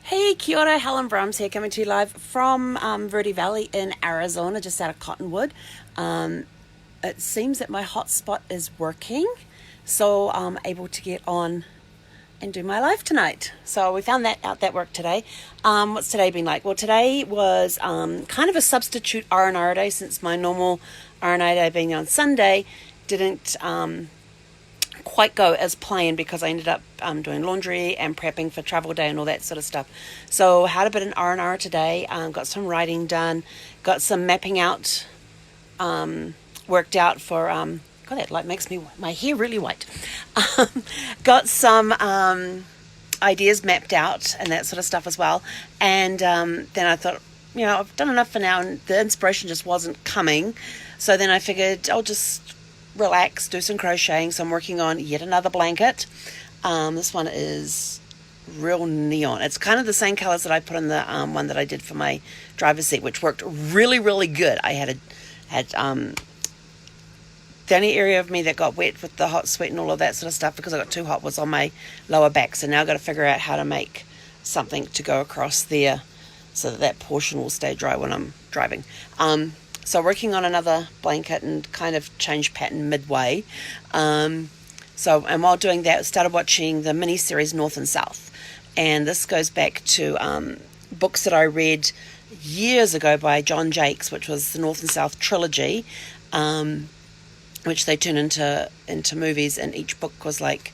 Hey, kia ora, Helen Brahms here, coming to you live from Verde Valley in Arizona, just out of Cottonwood. It seems that my hotspot is working, so I'm able to get on and do my live tonight. So we found that out, that worked today. What's today been like? Well, today was kind of a substitute R&R day, since my normal R&R day being on Sunday didn't quite go as planned, because I ended up doing laundry and prepping for travel day and all that sort of stuff. So had a bit of R&R today, got some writing done, got some mapping out worked out for God, that light makes my hair really white. Got some ideas mapped out and that sort of stuff as well. And then I thought, I've done enough for now, and the inspiration just wasn't coming. So then I figured I'll just relax, do some crocheting. So I'm working on yet another blanket. This one is real neon. It's kind of the same colors that I put in the one that I did for my driver's seat, which worked really, really good. I had the only area of me that got wet with the hot sweat and all of that sort of stuff, because I got too hot, was on my lower back. So now I've got to figure out how to make something to go across there so that portion will stay dry when I'm driving. So working on another blanket and kind of change pattern midway. And while doing that, started watching the miniseries North and South. And this goes back to books that I read years ago by John Jakes, which was the North and South trilogy, which they turned into movies. And each book was like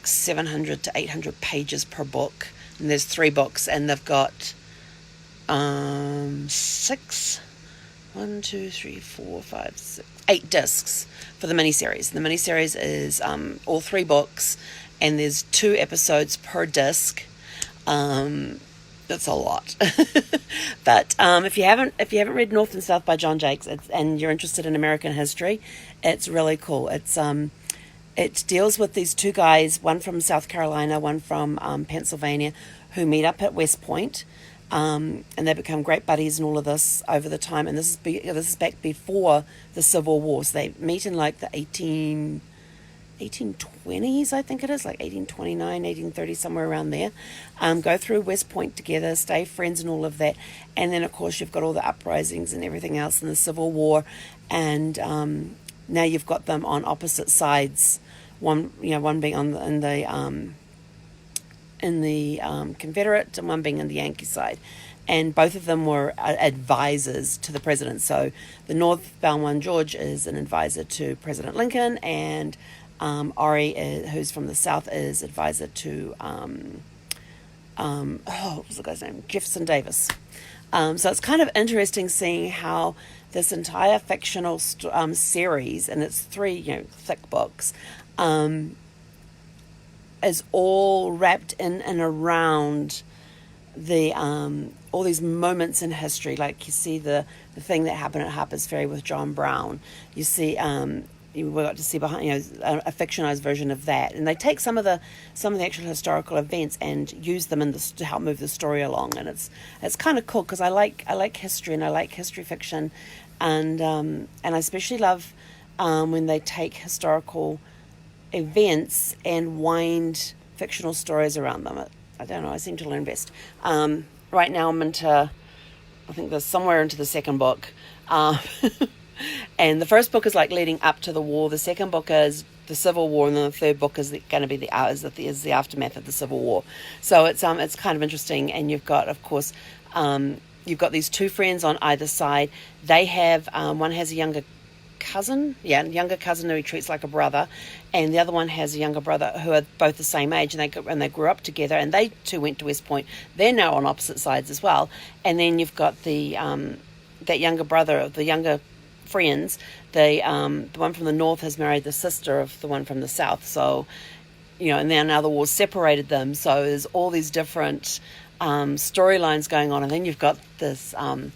700 to 800 pages per book. And there's 3 books, and they've got 8 discs for the miniseries. The miniseries is all 3 books, and there's 2 episodes per disc. That's a lot. But if you haven't read North and South by John Jakes, and you're interested in American history, it's really cool. It deals with these 2 guys, one from South Carolina, one from Pennsylvania, who meet up at West Point. And they become great buddies and all of this over the time. And this is back before the Civil War. So they meet in like the 1820s, I think it is, like 1829, 1830, somewhere around there. Go through West Point together, stay friends and all of that. And then, of course, you've got all the uprisings and everything else in the Civil War. And now you've got them on opposite sides. One being in the Confederate, and one being in the Yankee side. And both of them were advisors to the president. So the northbound one, George, is an advisor to President Lincoln, and Ori, who's from the South, is advisor to what was the guy's name? Jefferson Davis. So it's kind of interesting seeing how this entire fictional series, and it's 3 thick books, is all wrapped in and around the all these moments in history. Like you see the thing that happened at Harper's Ferry with John Brown. You see we got to see behind a fictionalized version of that, and they take some of the actual historical events and use them to help move the story along. And it's kind of cool, because I like history, and I like history fiction, and I especially love when they take historical events and wind fictional stories around them. I don't know, I seem to learn best. Right now I'm I think there's somewhere into the second book. And the first book is like leading up to the war. The second book is the Civil War, and then the third book is going to be the aftermath of the Civil War. So it's kind of interesting. And you've got, of course, you've got these 2 friends on either side. They have one has a younger cousin who he treats like a brother, and the other one has a younger brother who are both the same age, and they grew up together, and they 2 went to West Point. They're now on opposite sides as well. And then you've got the that younger brother, the younger friends, the one from the north has married the sister of the one from the south. So and now the war's separated them, so there's all these different storylines going on. And then you've got this one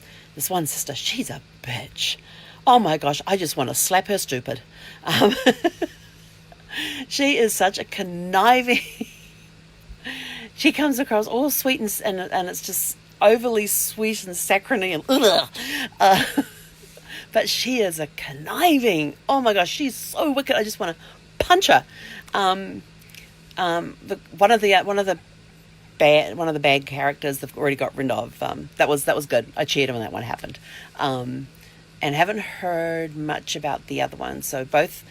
sister. She's a bitch. Oh my gosh, I just want to slap her stupid. She is such a conniving... She comes across all sweet and it's just overly sweet and saccharine and... but she is a conniving... Oh my gosh, she's so wicked. I just want to punch her. One of the one of the bad characters they've already got rid of. That was good. I cheered when that one happened. And haven't heard much about the other one. So both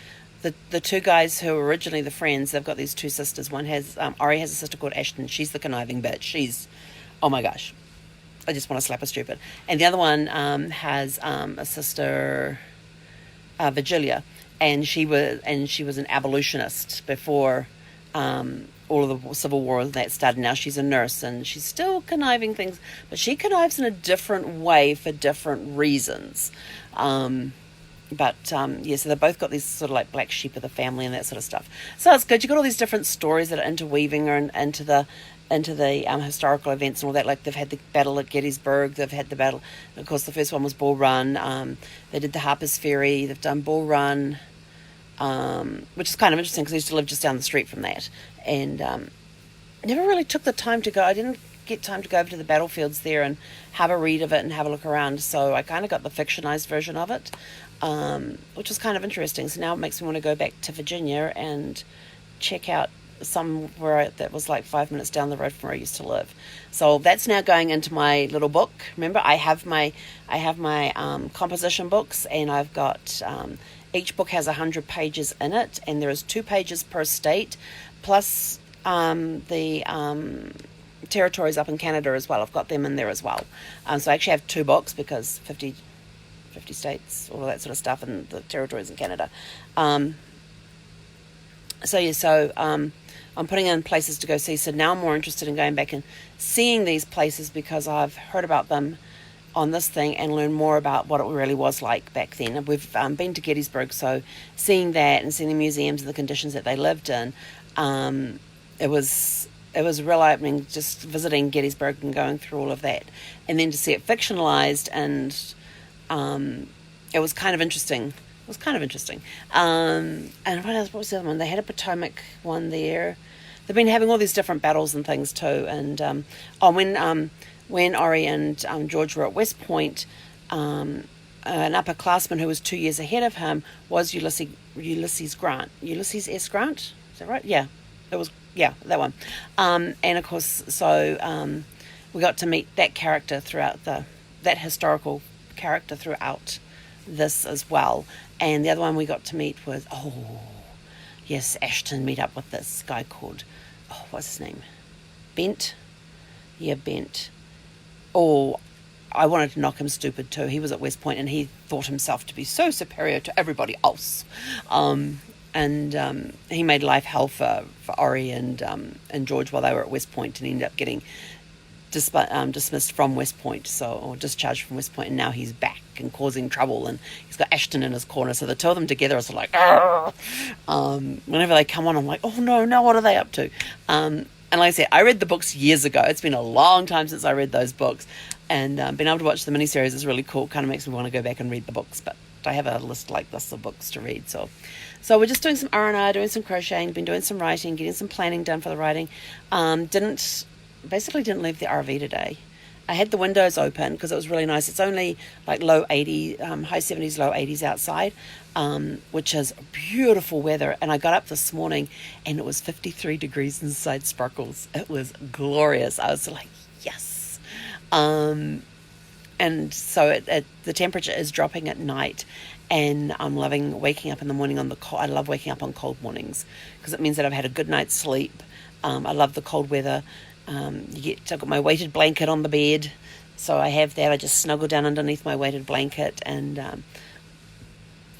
the two guys who were originally the friends, they've got these two sisters. One has Ori has a sister called Ashton. She's the conniving bitch. She's, oh my gosh, I just want to slap her stupid. And the other one has a sister, Virgilia, and she was an abolitionist before all of the Civil War that started. Now she's a nurse, and she's still conniving things, but she connives in a different way for different reasons. So they've both got these sort of like black sheep of the family and that sort of stuff. So it's good. You've got all these different stories that are interweaving into the historical events and all that. Like they've had the battle at Gettysburg, they've had the battle, of course the first one was Bull Run, they did the Harper's Ferry, they've done Bull Run, which is kind of interesting because I used to live just down the street from that, and never really took the time to go. I didn't get time to go over to the battlefields there and have a read of it and have a look around, so I kind of got the fictionized version of it, which was kind of interesting. So now it makes me want to go back to Virginia and check out somewhere that was like 5 minutes down the road from where I used to live. So that's now going into my little book. Remember, I have my composition books, and I've got each book has 100 pages in it, and there is 2 pages per state, plus the territories up in Canada as well. I've got them in there as well. So I actually have 2 books because 50 states, all of that sort of stuff, and the territories in Canada. I'm putting in places to go see. So now I'm more interested in going back and seeing these places because I've heard about them on this thing and learn more about what it really was like back then. We've been to Gettysburg, so seeing that and seeing the museums and the conditions that they lived in, it was real eye-opening just visiting Gettysburg and going through all of that. And then to see it fictionalized, and it was kind of interesting. And what was the other one? They had a Potomac one there. They've been having all these different battles and things too. And when Ori and George were at West Point, an upperclassman who was 2 years ahead of him was Ulysses Grant. Ulysses S. Grant? Is that right? Yeah. It was, yeah, that one. And of course, so we got to meet that character throughout that historical character throughout this as well. And the other one we got to meet was, Ashton meet up with this guy called, what's his name? Bent? Yeah, Bent. I wanted to knock him stupid too. He was at West Point and he thought himself to be so superior to everybody else. And he made life hell for Ori and George while they were at West Point, and he ended up getting dismissed from West Point, or discharged from West Point, and now he's back and causing trouble, and he's got Ashton in his corner. So the two of them together is like, whenever they come on, I'm like, oh no, what are they up to? And like I said, I read the books years ago. It's been a long time since I read those books, and being able to watch the miniseries is really cool. Kind of makes me want to go back and read the books, but I have a list like this of books to read. So we're just doing some R&R, doing some crocheting, been doing some writing, getting some planning done for the writing. Basically didn't leave the RV today. I had the windows open because it was really nice. It's only like low 80, high 70s, low 80s outside, which is beautiful weather. And I got up this morning and it was 53 degrees inside Sparkles. It was glorious. I was like, yes. And so the temperature is dropping at night, and I'm loving waking up in the morning I love waking up on cold mornings because it means that I've had a good night's sleep. I love the cold weather. I've got my weighted blanket on the bed, so I have that. I just snuggle down underneath my weighted blanket, and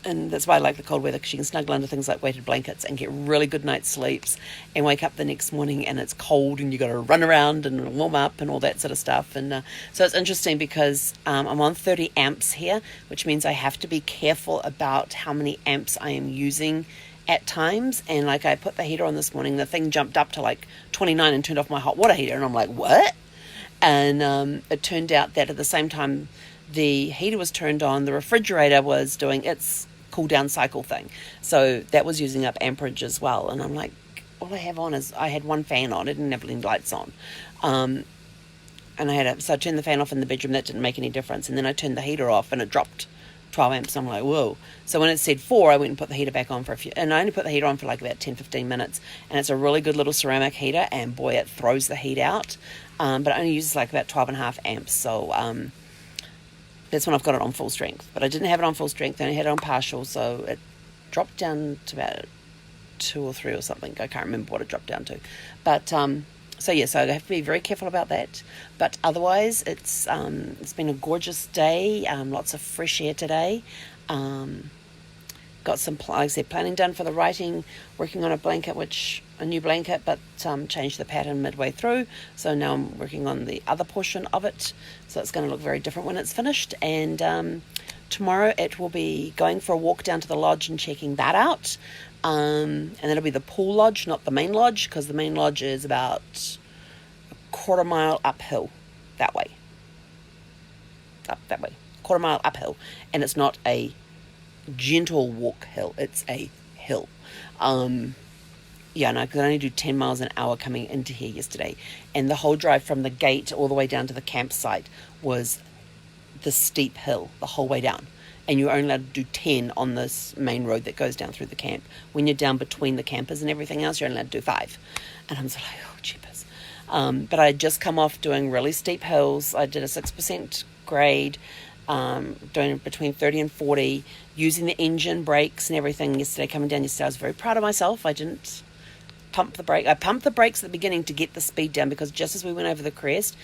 that's why I like the cold weather, because you can snuggle under things like weighted blankets and get really good night's sleeps, and wake up the next morning and it's cold and you got to run around and warm up and all that sort of stuff. And so it's interesting because I'm on 30 amps here, which means I have to be careful about how many amps I am using at times. And like I put the heater on this morning, the thing jumped up to like 29 and turned off my hot water heater, and I'm like, what? And it turned out that at the same time the heater was turned on, the refrigerator was doing its cool down cycle thing, so that was using up amperage as well. And I'm like, all I have on is I had one fan on, I didn't have any lights on, and I turned the fan off in the bedroom. That didn't make any difference, and then I turned the heater off and it dropped 12 amps. I'm like, whoa. So when it said 4, I went and put the heater back on for a few, and I only put the heater on for like about 10-15 minutes, and it's a really good little ceramic heater, and boy, it throws the heat out, but it only uses like about 12.5 amps, so that's when I've got it on full strength. But I didn't have it on full strength, I only had it on partial, so it dropped down to about 2 or 3 or something. I can't remember what it dropped down to, but so I have to be very careful about that. But otherwise, it's been a gorgeous day. Lots of fresh air today. Got some, like I said, planning done for the writing. Working on a new blanket, but changed the pattern midway through. So now I'm working on the other portion of it. So it's going to look very different when it's finished. And tomorrow it will be going for a walk down to the lodge and checking that out. And that'll be the pool lodge, not the main lodge, because the main lodge is about a quarter mile uphill that way. Quarter mile uphill. And it's not a gentle walk hill, it's a hill. Because I only do 10 miles an hour coming into here yesterday. And the whole drive from the gate all the way down to the campsite was the steep hill the whole way down. And you're only allowed to do 10 on this main road that goes down through the camp. When you're down between the campers and everything else, you're only allowed to do 5. And I'm just like, oh, jeepers. But I had just come off doing really steep hills. I did a 6% grade, doing between 30 and 40, using the engine brakes and everything yesterday, coming down yesterday. I was very proud of myself. I didn't pump the brake. I pumped the brakes at the beginning to get the speed down, because just as we went over the crest,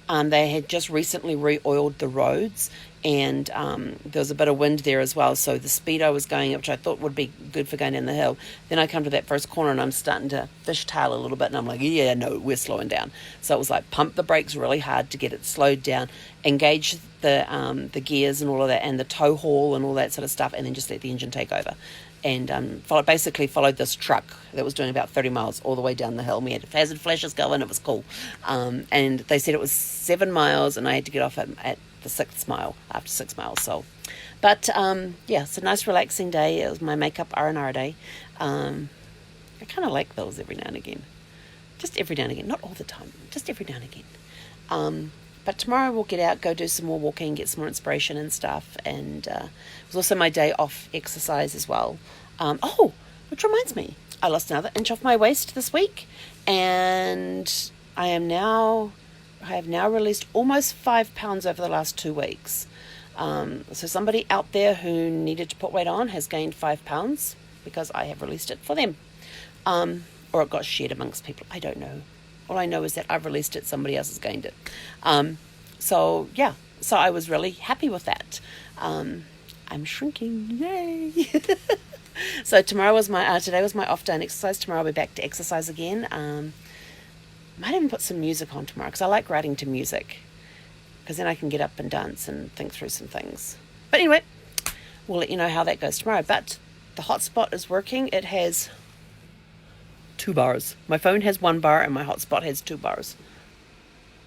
they had just recently re-oiled the roads, and there was a bit of wind there as well, so the speed I was going at, which I thought would be good for going down the hill, then I come to that first corner and I'm starting to fishtail a little bit, and I'm like, yeah, no, we're slowing down. So it was like pump the brakes really hard to get it slowed down, engage the gears and all of that, and the tow haul and all that sort of stuff, and then just let the engine take over. And followed this truck that was doing about 30 miles all the way down the hill. We had hazard flashes going, it was cool. And they said it was 7 miles, and I had to get off at the 6th mile, after 6 miles. So, but it's a nice relaxing day. It was my makeup R&R day. I kind of like those every now and again. Just every now and again, not all the time, just every now and again. But tomorrow we'll get out, go do some more walking, get some more inspiration and stuff. And it was also my day off exercise as well. Which reminds me, I lost another inch off my waist this week. And I have now released almost 5 pounds over the last 2 weeks. So somebody out there who needed to put weight on has gained 5 pounds because I have released it for them. Or it got shared amongst people. I don't know. All I know is that I've released it, somebody else has gained it. So I was really happy with that. I'm shrinking, yay! So today was my off day and exercise. Tomorrow I'll be back to exercise again. Might even put some music on tomorrow, because I like writing to music, because then I can get up and dance and think through some things. But anyway, we'll let you know how that goes tomorrow. But the hotspot is working. It has 2 bars. My phone has 1 bar and my hotspot has 2 bars.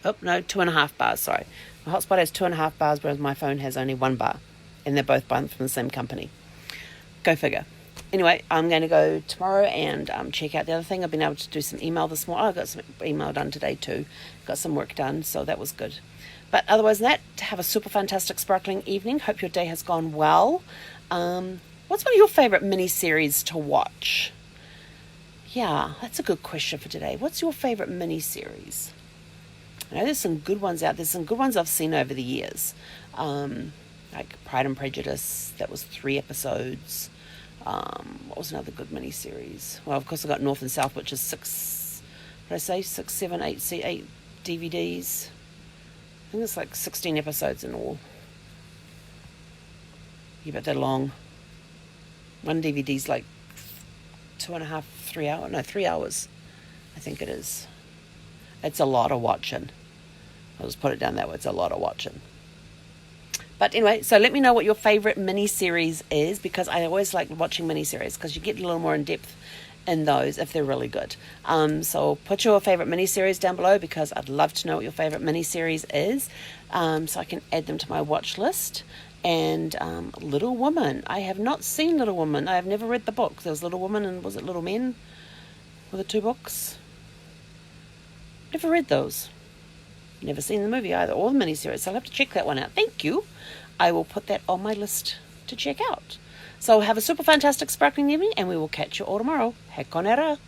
2.5 bars, sorry. My hotspot has 2.5 bars, whereas my phone has only 1 bar. And they're both from the same company. Go figure. Anyway, I'm going to go tomorrow and check out the other thing. I've been able to do some email this morning. I got some email done today too. Got some work done, so that was good. But otherwise than that, have a super fantastic sparkling evening. Hope your day has gone well. What's one of your favourite miniseries to watch? Yeah, that's a good question for today. What's your favourite miniseries? I know there's some good ones out. There's some good ones I've seen over the years. Like Pride and Prejudice, that was 3 episodes. What was another good miniseries? Well, of course, I got North and South, which is 6, 7, 8 DVDs. I think it's like 16 episodes in all. Yeah, but they're long. One DVD's like 2.5, 3 hours. No, 3 hours, I think it is. It's a lot of watching. I'll just put it down that way. It's a lot of watching. But anyway, so let me know what your favourite miniseries is, because I always like watching miniseries because you get a little more in depth in those if they're really good. So put your favourite miniseries down below, because I'd love to know what your favourite miniseries is, so I can add them to my watch list. And Little Woman. I have not seen Little Woman. I have never read the book. There was Little Woman and was it Little Men? Were the 2 books? Never read those. Never seen the movie either, or the miniseries. So I'll have to check that one out. Thank you. I will put that on my list to check out. So have a super fantastic sparkling evening, and we will catch you all tomorrow. He konera.